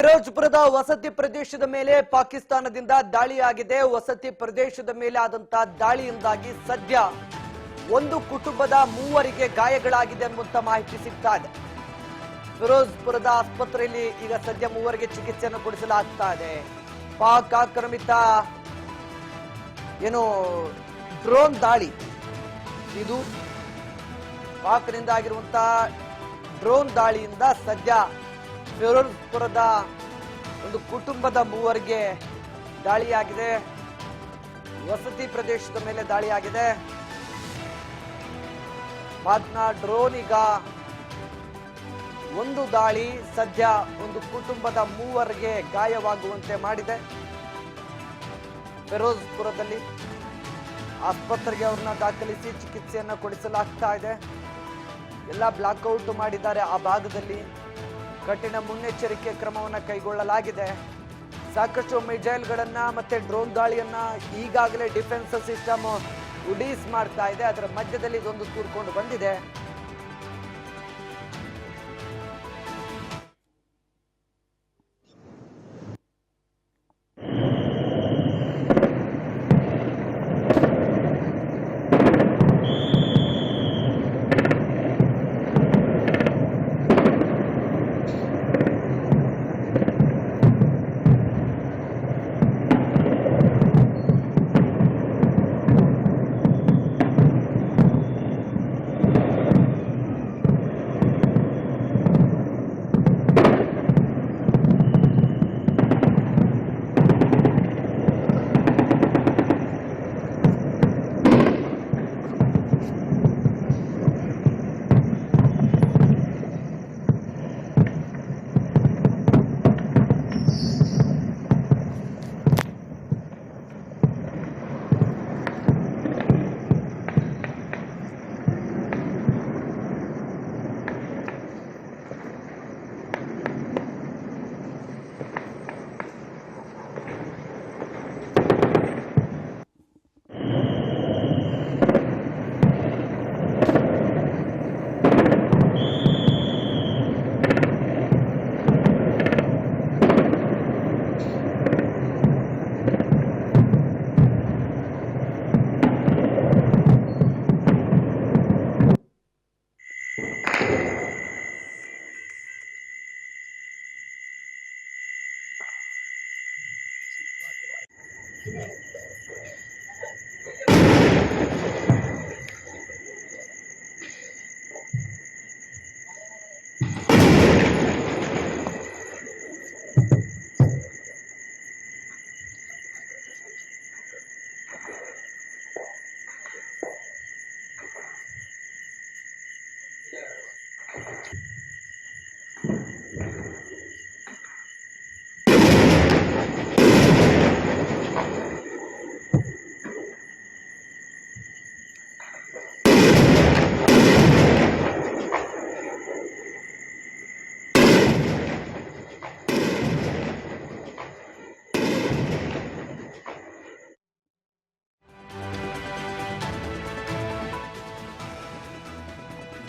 ಫಿರೋಜ್ಪುರದ ವಸತಿ ಪ್ರದೇಶದ ಮೇಲೆ ಪಾಕಿಸ್ತಾನದಿಂದ ದಾಳಿಯಾಗಿದೆ. ವಸತಿ ಪ್ರದೇಶದ ಮೇಲೆ ಆದಂತಹ ದಾಳಿಯಿಂದಾಗಿ ಸದ್ಯ ಒಂದು ಕುಟುಂಬದ ಮೂವರಿಗೆ ಗಾಯಗಳಾಗಿದೆ ಅನ್ನುವಂತ ಮಾಹಿತಿ ಸಿಗ್ತಾ ಇದೆ. ಫಿರೋಜ್ಪುರದ ಆಸ್ಪತ್ರೆಯಲ್ಲಿ ಈಗ ಸದ್ಯ ಮೂವರಿಗೆ ಚಿಕಿತ್ಸೆಯನ್ನು ಕೊಡಿಸಲಾಗ್ತಾ ಇದೆ. ಪಾಕ್ ಆಕ್ರಮಿತ ಡ್ರೋನ್ ದಾಳಿ, ಇದು ಪಾಕ್ನಿಂದ ಆಗಿರುವಂತಹ ಡ್ರೋನ್ ದಾಳಿಯಿಂದ ಸದ್ಯ ಫಿರೋಜ್ಪುರದ ಒಂದು ಕುಟುಂಬದ ಮೂವರಿಗೆ ದಾಳಿಯಾಗಿದೆ. ವಸತಿ ಪ್ರದೇಶದ ಮೇಲೆ ದಾಳಿಯಾಗಿದೆ. ಪಾಕ್ನ ಡ್ರೋನ್ ಈಗ ಒಂದು ದಾಳಿ ಸದ್ಯ ಒಂದು ಕುಟುಂಬದ ಮೂವರಿಗೆ ಗಾಯವಾಗುವಂತೆ ಮಾಡಿದೆ. ಫಿರೋಜ್ಪುರದಲ್ಲಿ ಆಸ್ಪತ್ರೆಗೆ ಅವ್ರನ್ನ ದಾಖಲಿಸಿ ಚಿಕಿತ್ಸೆಯನ್ನ ಕೊಡಿಸಲಾಗ್ತಾ ಇದೆ. ಎಲ್ಲ ಬ್ಲಾಕ್ಔಟ್ ಮಾಡಿದ್ದಾರೆ. ಆ ಭಾಗದಲ್ಲಿ ಕಠಿಣ ಮುನ್ನೆಚ್ಚರಿಕೆ ಕ್ರಮವನ್ನು ಕೈಗೊಳ್ಳಲಾಗಿದೆ. ಸಾಕಷ್ಟು ಮಿಸೈಲ್ಗಳನ್ನ ಮತ್ತೆ ಡ್ರೋನ್ ದಾಳಿಯನ್ನ ಈಗಾಗಲೇ ಡಿಫೆನ್ಸ್ ಸಿಸ್ಟಮ್ ಉಡೀಸ್ ಮಾಡ್ತಾ ಇದೆ. ಅದರ ಮಧ್ಯದಲ್ಲಿ ಇದೊಂದು ಕೂರ್ಕೊಂಡು ಬಂದಿದೆ.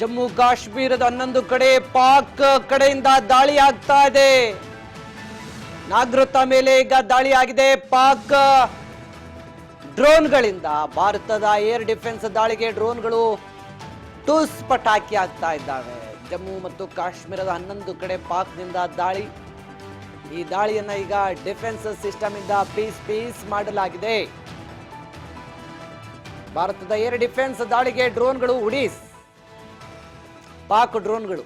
ಜಮ್ಮು ಕಾಶ್ಮೀರದ 11 ಕಡೆ ಪಾಕ್ ಕಡೆಯಿಂದ ದಾಳಿ ಆಗ್ತಾ ಇದೆ. ನಾಗರಿಕರ ಮೇಲೆ ಈಗ ದಾಳಿ ಆಗಿದೆ. ಪಾಕ್ ಡ್ರೋನ್ಗಳಿಂದ ಭಾರತದ ಏರ್ ಡಿಫೆನ್ಸ್ ದಾಳಿಗೆ ಡ್ರೋನ್ಗಳು ಟೂಸ್ ಪಟಾಕಿ ಆಗ್ತಾ ಇದ್ದಾವೆ. ಜಮ್ಮು ಮತ್ತು ಕಾಶ್ಮೀರದ 11 ಕಡೆ ಪಾಕ್ನಿಂದ ದಾಳಿ. ಈ ದಾಳಿಯನ್ನ ಈಗ ಡಿಫೆನ್ಸ್ ಸಿಸ್ಟಮ್ ಇಂದ ಪೀಸ್ ಮಾಡಲಾಗಿದೆ. ಭಾರತದ ಏರ್ ಡಿಫೆನ್ಸ್ ದಾಳಿಗೆ ಡ್ರೋನ್ಗಳು ಉಡೀಸ್, ಪಾಕ್ ಡ್ರೋನ್ಗಳು.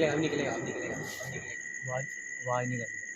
अब निकलेगा वाह निकलेगा